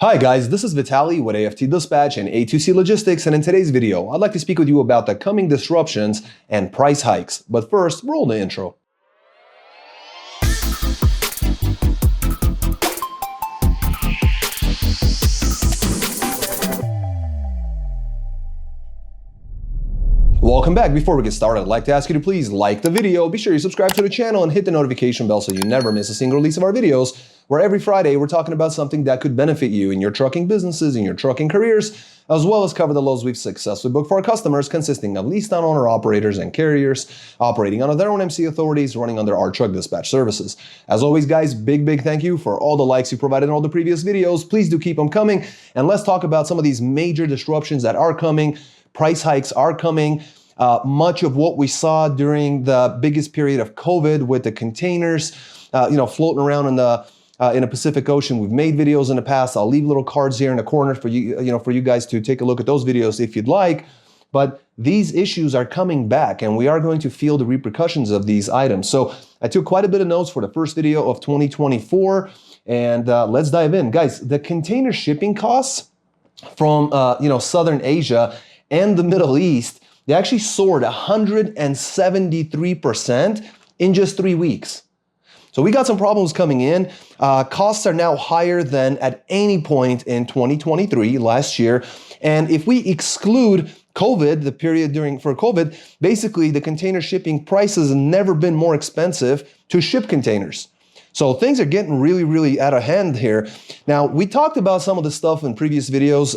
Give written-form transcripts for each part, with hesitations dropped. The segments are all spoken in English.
Hi guys, this is Vitaly with AFT Dispatch and A2C Logistics, and in today's video, I'd like to speak with you about the coming disruptions and price hikes. But first, roll the intro. Welcome back. Before we get started, I'd like to ask you to please like the video, be sure you subscribe to the channel and hit the notification bell so you never miss a single release of our videos, where every Friday we're talking about something that could benefit you in your trucking businesses, in your trucking careers, as well as cover the loads we've successfully booked for our customers, consisting of leased and owner operators and carriers operating under their own MC authorities, running under our truck dispatch services. As always, guys, big thank you for all the likes you provided in all the previous videos. Please do keep them coming, and let's talk about some of these major disruptions that are coming. Price hikes are coming. Much of what we saw during the biggest period of COVID with the containers, floating around in the Pacific Ocean. We've made videos in the past. I'll leave little cards here in the corner for you, for you guys to take a look at those videos if you'd like. But these issues are coming back, and we are going to feel the repercussions of these items. So I took quite a bit of notes for the first video of 2024, and let's dive in, guys. The container shipping costs from Southern Asia and the Middle East, they actually soared 173% in just 3 weeks. So we got some problems coming in. Costs are now higher than at any point in 2023, last year. And if we exclude COVID, the period for COVID, basically the container shipping prices have never been more expensive to ship containers. So things are getting really out of hand here. Now, we talked about some of the stuff in previous videos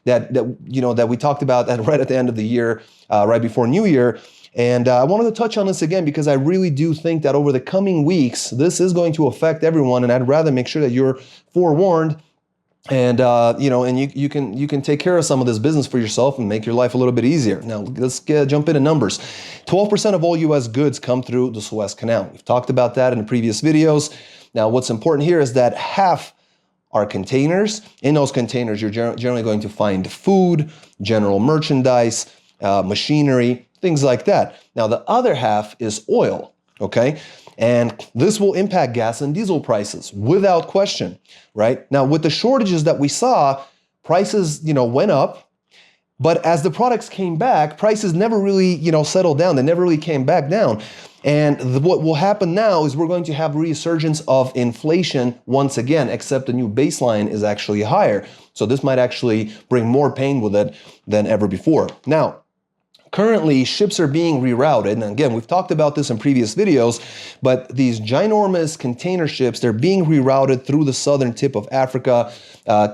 that we talked about right at the end of the year, right before New Year. And I wanted to touch on this again because I really do think that over the coming weeks, this is going to affect everyone, and I'd rather make sure that you're forewarned and you can take care of some of this business for yourself and make your life a little bit easier. Now, let's jump into numbers. 12% of all U.S. goods come through the Suez Canal. We've talked about that in the previous videos. Now, what's important here is that half are containers. In those containers, you're generally going to find food, general merchandise, machinery, things like that. Now, the other half is oil, okay? And this will impact gas and diesel prices without question, right? Now, with the shortages that we saw, prices, went up, but as the products came back, prices never really, settled down. They never really came back down. And what will happen now is we're going to have a resurgence of inflation once again, except the new baseline is actually higher. So this might actually bring more pain with it than ever before. Now, currently, ships are being rerouted, and again, we've talked about this in previous videos, but these ginormous container ships, they're being rerouted through the southern tip of Africa,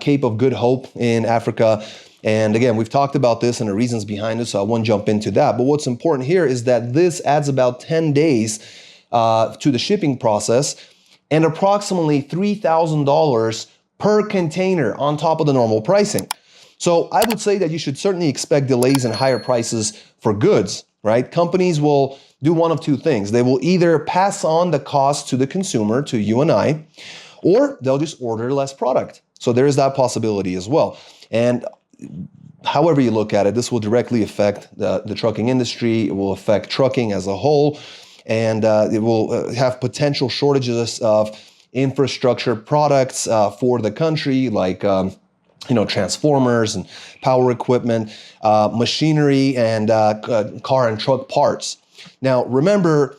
Cape of Good Hope in Africa. And again, we've talked about this and the reasons behind it, so I won't jump into that. But what's important here is that this adds about 10 days to the shipping process and approximately $3,000 per container on top of the normal pricing. So I would say that you should certainly expect delays and higher prices for goods, right? Companies will do one of two things. They will either pass on the cost to the consumer, to you and I, or they'll just order less product. So there is that possibility as well. And however you look at it, this will directly affect the trucking industry. It will affect trucking as a whole, and it will have potential shortages of infrastructure products for the country, like transformers and power equipment, machinery, and car and truck parts. Now, remember,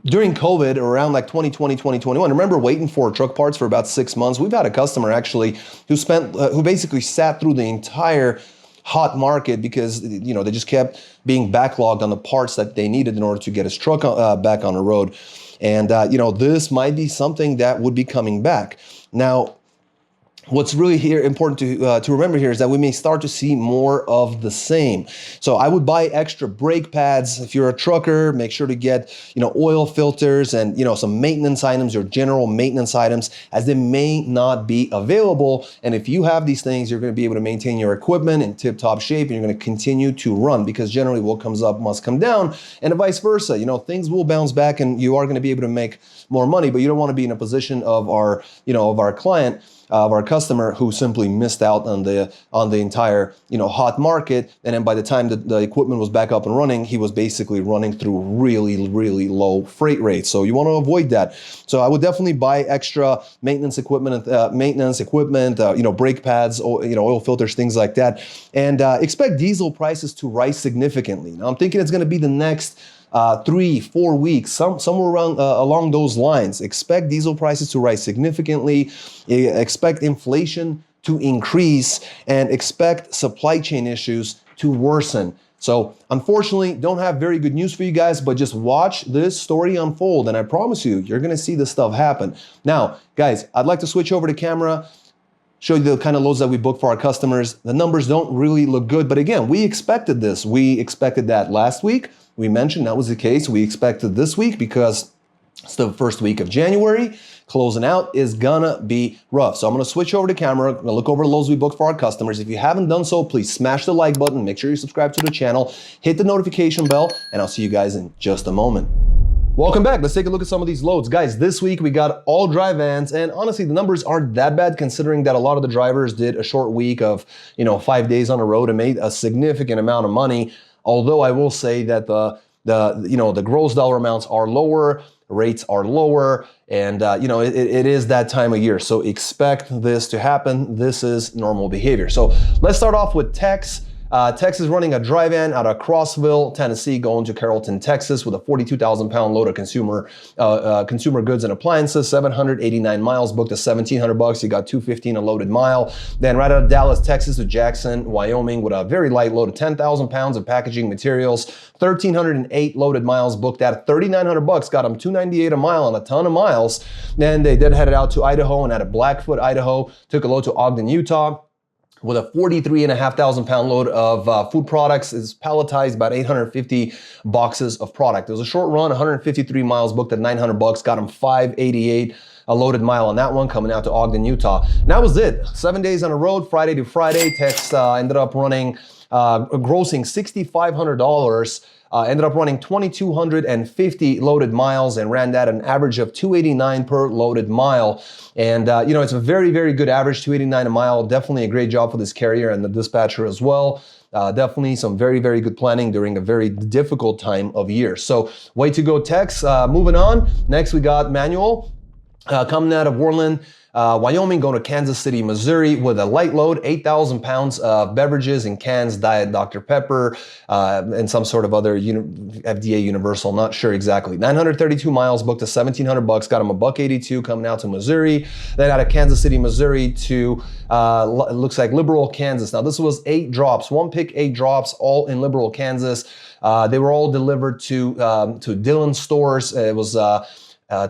during COVID, around like 2020, 2021, remember waiting for truck parts for about 6 months? We've had a customer actually who basically sat through the entire hot market because, they just kept being backlogged on the parts that they needed in order to get his truck back on the road. And, this might be something that would be coming back. Now, what's really important to remember here is that we may start to see more of the same. So I would buy extra brake pads. If you're a trucker, make sure to get, oil filters and, some maintenance items or general maintenance items, as they may not be available. And if you have these things, you're going to be able to maintain your equipment in tip-top shape, and you're going to continue to run, because generally what comes up must come down, and vice versa. Things will bounce back and you are going to be able to make more money, but you don't want to be in a position of our client of our customer who simply missed out on the entire hot market, and then by the time the equipment was back up and running, he was basically running through really low freight rates. So you want to avoid that. So I would definitely buy extra maintenance equipment, brake pads, or oil filters, things like that, and expect diesel prices to rise significantly. Now I'm thinking it's going to be the next 3-4 weeks, somewhere around along those lines. Expect diesel prices to rise significantly, expect inflation to increase, and expect supply chain issues to worsen. So unfortunately, don't have very good news for you guys, but just watch this story unfold, and I promise you, you're gonna see this stuff happen. Now, guys, I'd like to switch over to camera, show you the kind of loads that we book for our customers. The numbers don't really look good, but again, we expected this. We expected that last week. We mentioned that was the case. We expected this week because it's the first week of January. Closing out is gonna be rough. So I'm gonna switch over to camera. I'm gonna look over the loads we booked for our customers. If you haven't done so, please smash the like button. Make sure you subscribe to the channel. Hit the notification bell, and I'll see you guys in just a moment. Welcome back. Let's take a look at some of these loads. Guys, this week we got all dry vans, and honestly, the numbers aren't that bad considering that a lot of the drivers did a short week of 5 days on the road and made a significant amount of money. Although I will say that the gross dollar amounts are lower, rates are lower, and it is that time of year. So expect this to happen. This is normal behavior. So let's start off with Tex. Tex is running a dry van out of Crossville, Tennessee, going to Carrollton, Texas, with a 42,000-pound load of consumer goods and appliances. 789 miles, booked at $1,700. You got $215 a loaded mile. Then right out of Dallas, Texas, to Jackson, Wyoming, with a very light load of 10,000 pounds of packaging materials. 1,308 loaded miles, booked at $3,900. Got them $298 a mile on a ton of miles. Then they did head out to Idaho, and out of Blackfoot, Idaho, took a load to Ogden, Utah, with a 43,500 pound load of food products. Is palletized about 850 boxes of product. It was a short run, 153 miles, booked at $900. Got him $588 a loaded mile on that one, coming out to Ogden, Utah. And that was it. 7 days on the road, Friday to Friday. Tex ended up running, grossing $6,500. Ended up running 2,250 loaded miles and ran that an average of 289 per loaded mile. And it's a very, very good average, 289 a mile. Definitely a great job for this carrier and the dispatcher as well. Definitely some very, very good planning during a very difficult time of year. So way to go, Tex. Moving on. Next, we got Manuel coming out of Worland, Wyoming, going to Kansas City, Missouri, with a light load, 8,000 pounds of beverages in cans, Diet Dr. Pepper, and some sort of other FDA Universal, not sure exactly. 932 miles, booked to $1,700, got him $182 coming out to Missouri. Then out of Kansas City, Missouri to, it looks like Liberal, Kansas. Now this was 8 drops, one pick, 8 drops, all in Liberal, Kansas. They were all delivered to Dillon stores. It was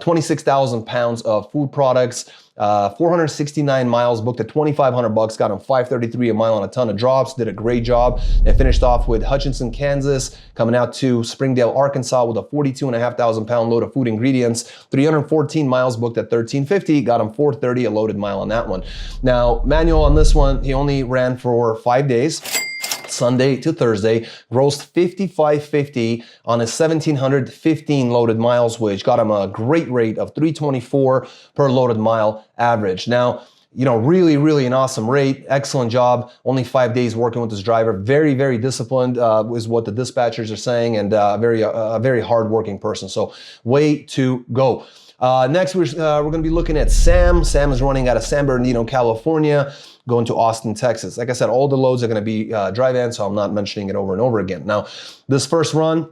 26,000 pounds of food products, 469 miles, booked at $2,500, got him $533 a mile on a ton of drops. Did a great job, and finished off with Hutchinson, Kansas, coming out to Springdale, Arkansas, with a 42,500 pound load of food ingredients. 314 miles, booked at $1,350, got him $430 a loaded mile on that one. Now, Manuel on this one, he only ran for 5 days. Sunday to Thursday, grossed $5,550 on his 1,715 loaded miles, which got him a great rate of $324 per loaded mile average. Now, really, really an awesome rate. Excellent job. Only 5 days working with this driver. Very, very disciplined is what the dispatchers are saying, and a very hardworking person. So way to go. Next, we're going to be looking at Sam. Sam is running out of San Bernardino, California, going to Austin, Texas. Like I said, all the loads are going to be dry van, so I'm not mentioning it over and over again. Now, this first run,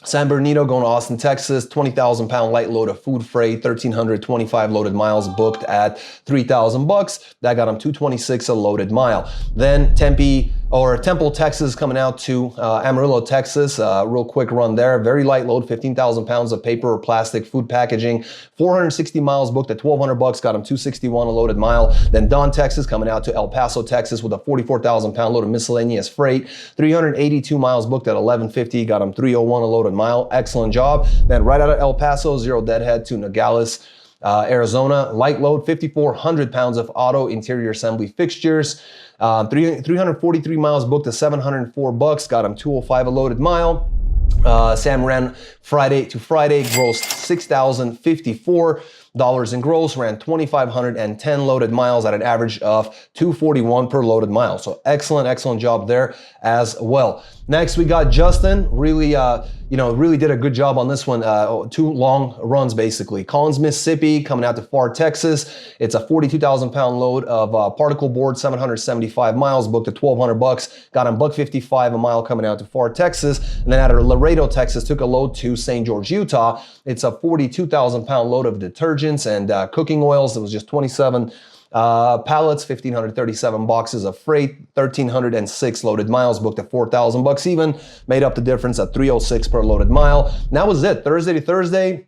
San Bernardino going to Austin, Texas, 20,000 pound light load of food freight, 1,325 loaded miles, booked at $3,000. That got him $226 a loaded mile. Then Temple, Texas, coming out to Amarillo, Texas. Real quick run there. Very light load, 15,000 pounds of paper or plastic food packaging, 460 miles, booked at $1,200. Got him $261 a loaded mile. Then Don, Texas, coming out to El Paso, Texas, with a 44,000 pound load of miscellaneous freight, 382 miles, booked at $1,150. Got him $301 a loaded mile. Excellent job. Then right out of El Paso, Zero Deadhead to Nogales, Arizona. Light load, 5,400 pounds of auto interior assembly fixtures. 343 miles, booked to $704. Got him $205 a loaded mile. Sam ran Friday to Friday, grossed $6,054. in gross, ran 2,510 loaded miles at an average of 241 per loaded mile. So excellent job there as well. Next, we got Justin. Really, really did a good job on this one. 2 long runs, basically. Collins, Mississippi, coming out to Pharr, Texas. It's a 42,000 pound load of particle board, 775 miles, booked at $1,200. Got him $155 a mile coming out to Pharr, Texas. And then out of Laredo, Texas, took a load to St. George, Utah. It's a 42,000 pound load of detergents and cooking oils. It was just 27 pallets, 1,537 boxes of freight, 1,306 loaded miles, booked at $4,000 even, made up the difference at $306 per loaded mile. And that was it. Thursday to Thursday,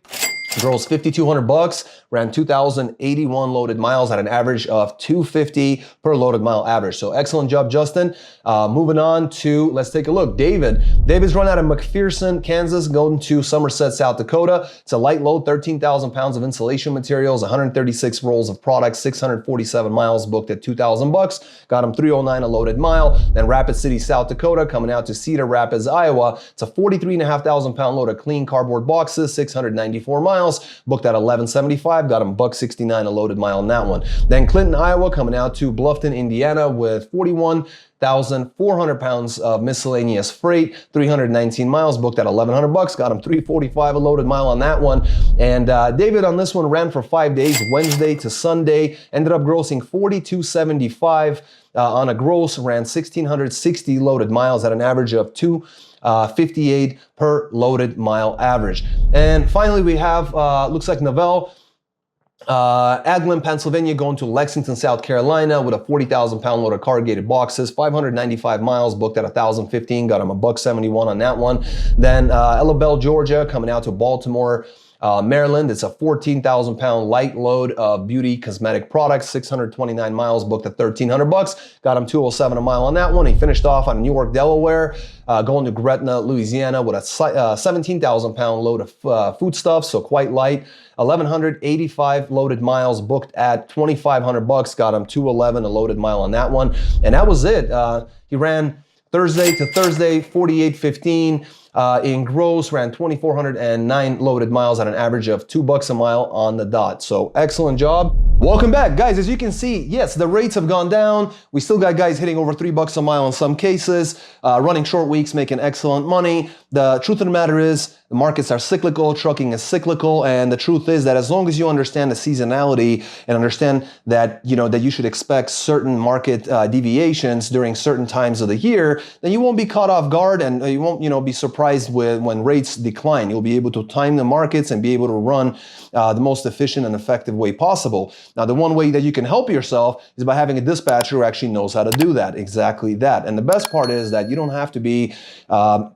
gross $5,200, ran 2,081 loaded miles at an average of 250 per loaded mile average. So excellent job, Justin. Moving on to, let's take a look. David's run out of McPherson, Kansas, going to Somerset, South Dakota. It's a light load, 13,000 pounds of insulation materials, 136 rolls of products, 647 miles, booked at $2,000. Got him $309 a loaded mile. Then Rapid City, South Dakota, coming out to Cedar Rapids, Iowa. It's a 43,500 pound load of clean cardboard boxes, 694 miles, booked at $1,175. Got him $169 a loaded mile on that one. Then Clinton, Iowa, coming out to Bluffton, Indiana, with 41,400 pounds of miscellaneous freight, 319 miles, booked at $1,100. Got him $345 a loaded mile on that one. And David on this one ran for 5 days, Wednesday to Sunday, ended up grossing $4,275 on a gross, ran 1,660 loaded miles at an average of 258 per loaded mile average. And finally, we have, looks like Novell, Aglin, Pennsylvania, going to Lexington, South Carolina, with a 40,000 pound load of corrugated boxes, 595 miles, booked at $1,015, got him $171 on that one. Then Ellabelle, Georgia, coming out to Baltimore, Maryland. It's a 14,000 pound light load of beauty cosmetic products, 629 miles, booked at $1,300. Got him $207 a mile on that one. He finished off on Newark, Delaware, going to Gretna, Louisiana, with a 17,000 pound load of foodstuffs, so quite light. 1,185 loaded miles, booked at $2,500. Got him $211 a loaded mile on that one. And that was it. He ran Thursday to Thursday, 48.15. In gross, ran 2,409 loaded miles at an average of $2 a mile on the dot. So excellent job. Welcome back, guys. As you can see, yes, the rates have gone down. We still got guys hitting over $3 a mile in some cases, running short weeks, making excellent money. The truth of the matter is, the markets are cyclical, trucking is cyclical, and the truth is that as long as you understand the seasonality and understand that, that you should expect certain market deviations during certain times of the year, then you won't be caught off guard, and you won't, be surprised when rates decline. You'll be able to time the markets and be able to run the most efficient and effective way possible. Now, the one way that you can help yourself is by having a dispatcher who actually knows how to do that, exactly that. And the best part is that you don't have to be a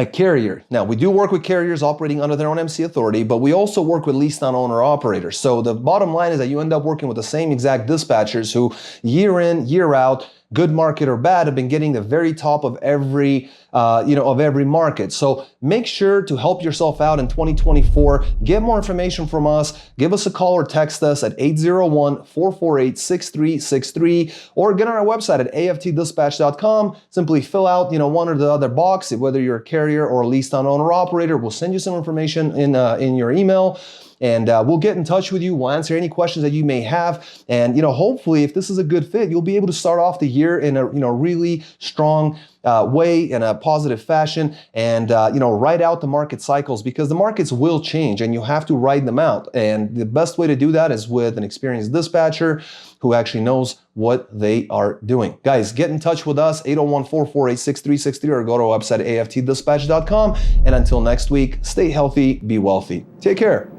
carrier. Now, we do work with carriers operating under their own MC authority, but we also work with leased on owner operators. So the bottom line is that you end up working with the same exact dispatchers who year in, year out, good market or bad, have been getting the very top of every market. So make sure to help yourself out in 2024. Get more information from us. Give us a call or text us at 801-448-6363, or get on our website at aftdispatch.com. Simply fill out, one or the other box, whether you're a carrier or a leased on owner operator. We'll send you some information in your email. And we'll get in touch with you. We'll answer any questions that you may have. And, hopefully, if this is a good fit, you'll be able to start off the year in a, really strong way, in a positive fashion, and, ride out the market cycles, because the markets will change and you have to ride them out. And the best way to do that is with an experienced dispatcher who actually knows what they are doing. Guys, get in touch with us, 801-448-6363, or go to our website, aftdispatch.com. And until next week, stay healthy, be wealthy. Take care.